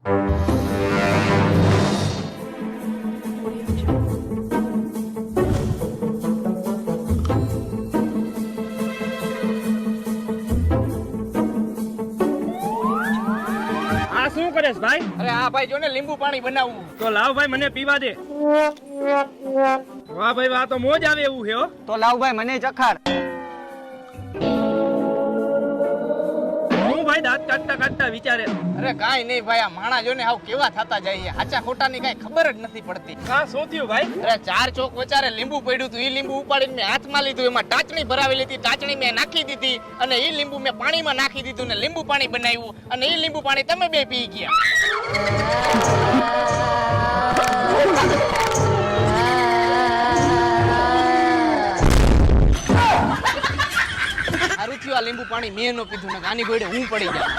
આ શું કરેશ ભાઈ? અરે હા ભાઈ જો ને લીંબુ પાણી બનાવવું. તો લાવ ભાઈ મને પીવા દે. વાહ ભાઈ વાહ, તો મોજ આવે એવું છે હો. તો લાવ ભાઈ મને ચખાડ. હું ભાઈ દાંત કાઢતા કાઢતા વિચારે. અરે કાઈ નહીં ભાઈ, આ માણા જો ને હાવ કેવા થતા જાય, હાચા ખોટા ની કઈ ખબર જ નથી પડતી. હા શું થયું ભાઈ? અરે 4 ચોક વચારે લીંબુ પડ્યું હતું, ઈ લીંબુ ઉપાડીને મેં હાથમાં લીધું, એમાં ટાચણી ભરાવી લીધી, ટાચણી મેં નાખી દીધી અને ઈ લીંબુ મેં પાણીમાં નાખી દીધું ને લીંબુ પાણી બનાવ્યું અને ઈ લીંબુ પાણી તમે બે પી ગયા. સારું થયું આ લીંબુ પાણી મેં ન પીધું ને આની ગોળે હું પડી ગયા.